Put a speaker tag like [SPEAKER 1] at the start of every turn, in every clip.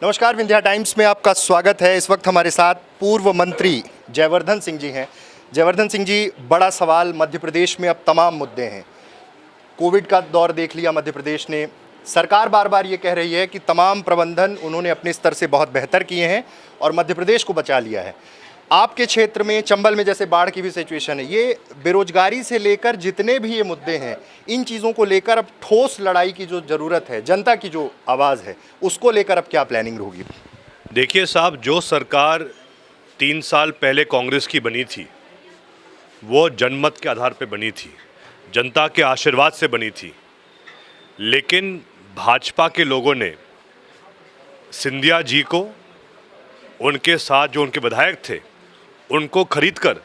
[SPEAKER 1] नमस्कार, विंध्या टाइम्स में आपका स्वागत है। इस वक्त हमारे साथ पूर्व मंत्री जयवर्धन सिंह जी हैं। जयवर्धन सिंह जी, बड़ा सवाल मध्य प्रदेश में अब तमाम मुद्दे हैं। कोविड का दौर देख लिया मध्य प्रदेश ने। सरकार बार बार ये कह रही है कि तमाम प्रबंधन उन्होंने अपने स्तर से बहुत बेहतर किए हैं और मध्य प्रदेश को बचा लिया है। आपके क्षेत्र में चंबल में जैसे बाढ़ की भी सिचुएशन है, ये बेरोजगारी से लेकर जितने भी ये मुद्दे हैं, इन चीज़ों को लेकर अब ठोस लड़ाई की जो ज़रूरत है, जनता की जो आवाज़ है, उसको लेकर अब क्या प्लानिंग होगी?
[SPEAKER 2] देखिए साहब, जो सरकार 3 साल पहले कांग्रेस की बनी थी वो जनमत के आधार पर बनी थी, जनता के आशीर्वाद से बनी थी। लेकिन भाजपा के लोगों ने सिंधिया जी को, उनके साथ जो उनके विधायक थे, उनको खरीदकर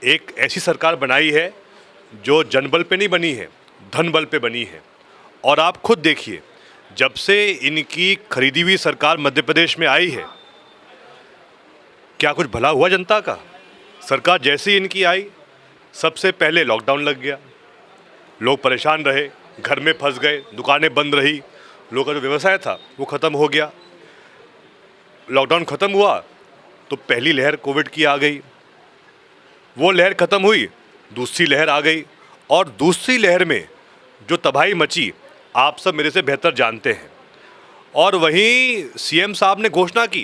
[SPEAKER 2] एक ऐसी सरकार बनाई है जो जनबल पे नहीं बनी है, धन बल पे बनी है। और आप खुद देखिए, जब से इनकी खरीदी हुई सरकार मध्य प्रदेश में आई है, क्या कुछ भला हुआ जनता का? सरकार जैसे ही इनकी आई, सबसे पहले लॉकडाउन लग गया, लोग परेशान रहे, घर में फंस गए, दुकानें बंद रही, लोगों का जो व्यवसाय था वो ख़त्म हो गया। लॉकडाउन ख़त्म हुआ तो पहली लहर कोविड की आ गई, वो लहर ख़त्म हुई, दूसरी लहर आ गई, और दूसरी लहर में जो तबाही मची आप सब मेरे से बेहतर जानते हैं। और वहीं सीएम साहब ने घोषणा की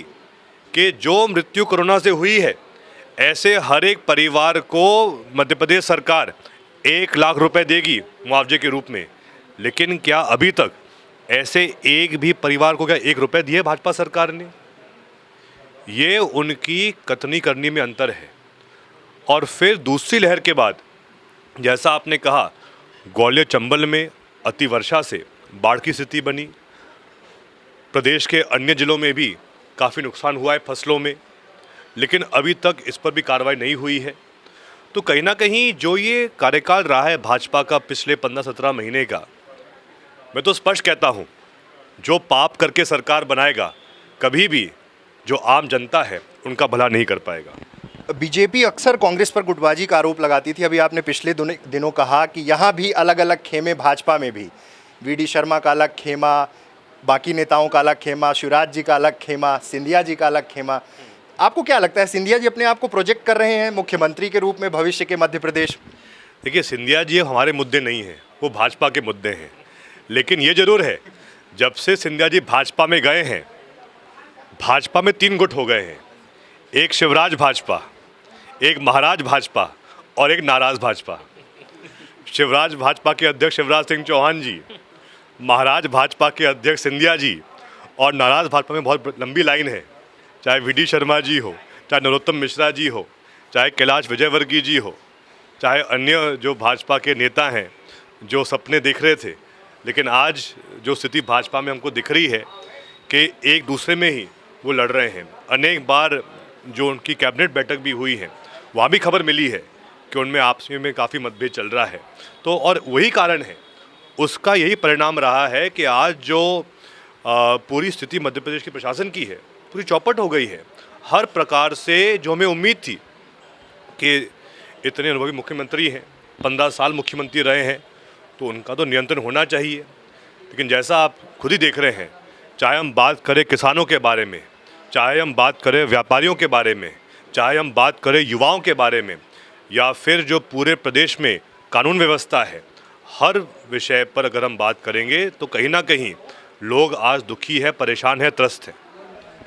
[SPEAKER 2] कि जो मृत्यु कोरोना से हुई है, ऐसे हर एक परिवार को मध्य प्रदेश सरकार 1 लाख रुपए देगी मुआवजे के रूप में। लेकिन क्या अभी तक ऐसे एक भी परिवार को क्या 1 रुपये दिए भाजपा सरकार ने? ये उनकी कथनी करनी में अंतर है। और फिर दूसरी लहर के बाद, जैसा आपने कहा, ग्वालियर चंबल में अतिवर्षा से बाढ़ की स्थिति बनी। प्रदेश के अन्य जिलों में भी काफ़ी नुकसान हुआ है फसलों में, लेकिन अभी तक इस पर भी कार्रवाई नहीं हुई है। तो कहीं ना कहीं जो ये कार्यकाल रहा है भाजपा का पिछले 15-17 महीने का, मैं तो स्पष्ट कहता हूँ, जो पाप करके सरकार बनाएगा, कभी भी जो आम जनता है उनका भला नहीं कर पाएगा।
[SPEAKER 1] बीजेपी अक्सर कांग्रेस पर गुटबाजी का आरोप लगाती थी। अभी आपने पिछले दिनों कहा कि यहाँ भी अलग अलग खेमे, भाजपा में भी वीडी शर्मा का अलग खेमा, बाकी नेताओं का अलग खेमा, शिवराज जी का अलग खेमा, सिंधिया जी का अलग खेमा। आपको क्या लगता है, सिंधिया जी अपने आप को प्रोजेक्ट कर रहे हैं मुख्यमंत्री के रूप में भविष्य के मध्य प्रदेश?
[SPEAKER 2] देखिए, सिंधिया जी हमारे मुद्दे नहीं हैं, वो भाजपा के मुद्दे हैं। लेकिन ये जरूर है, जब से सिंधिया जी भाजपा में गए हैं, भाजपा में 3 गुट हो गए हैं। एक शिवराज भाजपा, एक महाराज भाजपा और एक नाराज भाजपा। शिवराज भाजपा के अध्यक्ष शिवराज सिंह चौहान जी, महाराज भाजपा के अध्यक्ष सिंधिया जी, और नाराज भाजपा में बहुत लंबी लाइन है। चाहे वीडी शर्मा जी हो, चाहे नरोत्तम मिश्रा जी हो, चाहे कैलाश विजयवर्गीय जी हो, चाहे अन्य जो भाजपा के नेता हैं जो सपने देख रहे थे। लेकिन आज जो स्थिति भाजपा में हमको दिख रही है कि एक दूसरे में ही वो लड़ रहे हैं। अनेक बार जो उनकी कैबिनेट बैठक भी हुई है, वहाँ भी खबर मिली है कि उनमें आपस में काफ़ी मतभेद चल रहा है। तो और वही कारण है, उसका यही परिणाम रहा है कि आज जो पूरी स्थिति मध्य प्रदेश के प्रशासन की है, पूरी चौपट हो गई है। हर प्रकार से जो हमें उम्मीद थी कि इतने अनुभवी मुख्यमंत्री हैं, 15 साल मुख्यमंत्री रहे हैं, तो उनका तो नियंत्रण होना चाहिए। लेकिन जैसा आप खुद ही देख रहे हैं, चाहे हम बात करें किसानों के बारे में, चाहे हम बात करें व्यापारियों के बारे में, चाहे हम बात करें युवाओं के बारे में, या फिर जो पूरे प्रदेश में कानून व्यवस्था है, हर विषय पर अगर हम बात करेंगे तो कहीं ना कहीं लोग आज दुखी है, परेशान है, त्रस्त है।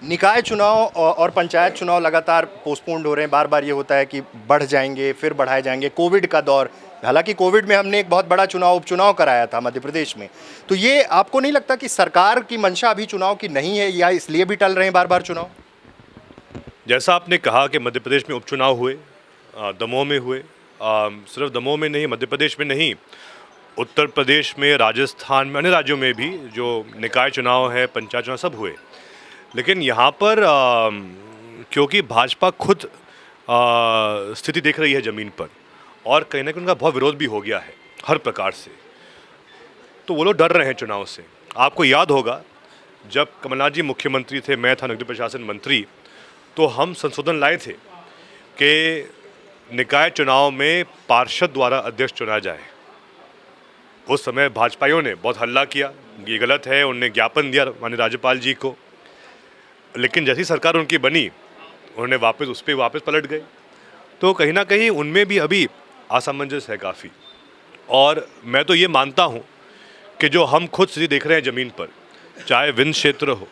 [SPEAKER 1] निकाय चुनाव और पंचायत चुनाव लगातार पोस्टपोन्ड हो रहे हैं। बार बार ये होता है कि बढ़ जाएंगे, फिर बढ़ाए जाएंगे। कोविड का दौर, हालांकि कोविड में हमने एक बहुत बड़ा उपचुनाव कराया था मध्य प्रदेश में। तो ये आपको नहीं लगता कि सरकार की मंशा अभी चुनाव की नहीं है, या इसलिए भी टल रहे हैं बार बार चुनाव?
[SPEAKER 2] जैसा आपने कहा कि मध्य प्रदेश में उपचुनाव हुए, दमोह में हुए, सिर्फ दमोह में नहीं, मध्य प्रदेश में नहीं, उत्तर प्रदेश में, राजस्थान में, अन्य राज्यों में भी जो निकाय चुनाव है, पंचायत चुनाव, सब हुए। लेकिन यहाँ पर क्योंकि भाजपा खुद स्थिति देख रही है ज़मीन पर, और कहीं ना कहीं उनका बहुत विरोध भी हो गया है हर प्रकार से, तो वो लोग डर रहे हैं चुनाव से। आपको याद होगा, जब कमलनाथ जी मुख्यमंत्री थे, मैं था नगरीय प्रशासन मंत्री, तो हम संशोधन लाए थे कि निकाय चुनाव में पार्षद द्वारा अध्यक्ष चुना जाए। उस समय भाजपाइयों ने बहुत हल्ला किया, ये गलत है, उनने ज्ञापन दिया माननीय राज्यपाल जी को। लेकिन जैसी सरकार उनकी बनी उन्होंने वापस पलट गए। तो कहीं ना कहीं उनमें भी अभी असमंजस है काफ़ी। और मैं तो ये मानता हूँ कि जो हम खुद स्थिति देख रहे हैं ज़मीन पर, चाहे विंध्य क्षेत्र हो,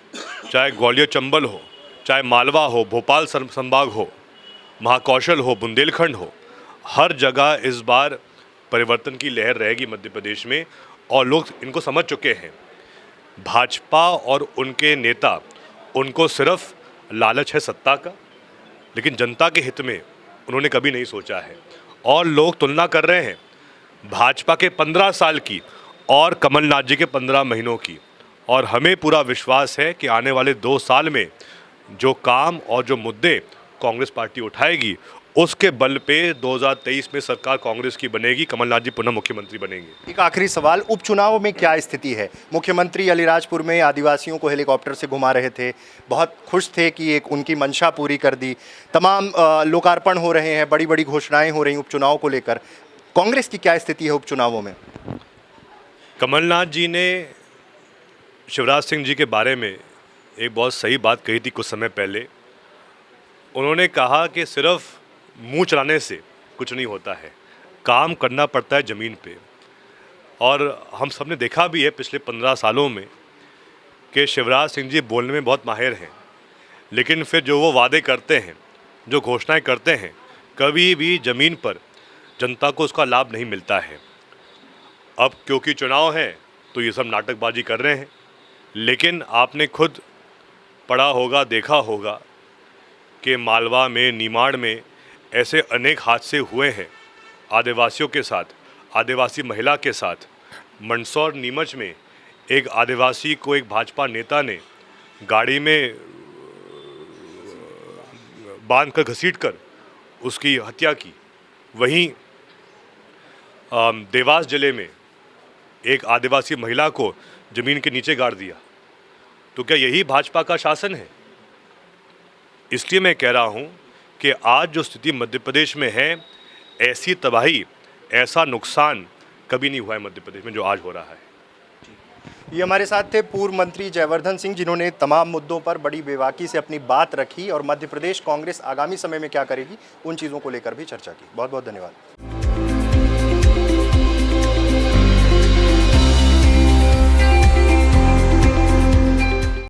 [SPEAKER 2] चाहे ग्वालियर चंबल हो, चाहे मालवा हो, भोपाल संभाग हो, महाकौशल हो, बुंदेलखंड हो, हर जगह इस बार परिवर्तन की लहर रहेगी मध्य प्रदेश में। और लोग इनको समझ चुके हैं। भाजपा और उनके नेता, उनको सिर्फ लालच है सत्ता का, लेकिन जनता के हित में उन्होंने कभी नहीं सोचा है। और लोग तुलना कर रहे हैं भाजपा के 15 साल की और कमलनाथ जी के 15 महीनों की। और हमें पूरा विश्वास है कि आने वाले 2 साल में जो काम और जो मुद्दे कांग्रेस पार्टी उठाएगी, उसके बल पे 2023 में सरकार कांग्रेस की बनेगी, कमलनाथ जी पुनः मुख्यमंत्री बनेंगे।
[SPEAKER 1] एक आखिरी सवाल, उपचुनाव में क्या स्थिति है? मुख्यमंत्री अलीराजपुर में आदिवासियों को हेलीकॉप्टर से घुमा रहे थे, बहुत खुश थे कि एक उनकी मंशा पूरी कर दी। तमाम लोकार्पण हो रहे हैं, बड़ी बड़ी घोषणाएं हो रही उपचुनाव को लेकर। कांग्रेस की क्या स्थिति है उपचुनावों में?
[SPEAKER 2] कमलनाथ जी ने शिवराज सिंह जी के बारे में एक बहुत सही बात कही थी कुछ समय पहले। उन्होंने कहा कि सिर्फ मुंह चलाने से कुछ नहीं होता है, काम करना पड़ता है ज़मीन पे। और हम सब ने देखा भी है पिछले 15 सालों में कि शिवराज सिंह जी बोलने में बहुत माहिर हैं, लेकिन फिर जो वो वादे करते हैं, जो घोषणाएं करते हैं, कभी भी ज़मीन पर जनता को उसका लाभ नहीं मिलता है। अब क्योंकि चुनाव है तो ये सब नाटकबाजी कर रहे हैं, लेकिन आपने खुद पढ़ा होगा, देखा होगा कि मालवा में, नीमाड़ में ऐसे अनेक हादसे हुए हैं आदिवासियों के साथ, आदिवासी महिला के साथ। मंदसौर नीमच में एक आदिवासी को एक भाजपा नेता ने गाड़ी में बांध कर घसीटकर उसकी हत्या की। वहीं देवास जिले में एक आदिवासी महिला को ज़मीन के नीचे गाड़ दिया। तो क्या यही भाजपा का शासन है? इसलिए मैं कह रहा हूं कि आज जो स्थिति मध्य प्रदेश में है, ऐसी तबाही, ऐसा नुकसान कभी नहीं हुआ है मध्य प्रदेश में जो आज हो रहा है।
[SPEAKER 1] ये हमारे साथ थे पूर्व मंत्री जयवर्धन सिंह, जिन्होंने तमाम मुद्दों पर बड़ी बेबाकी से अपनी बात रखी और मध्य प्रदेश कांग्रेस आगामी समय में क्या करेगी उन चीज़ों को लेकर भी चर्चा की। बहुत बहुत धन्यवाद।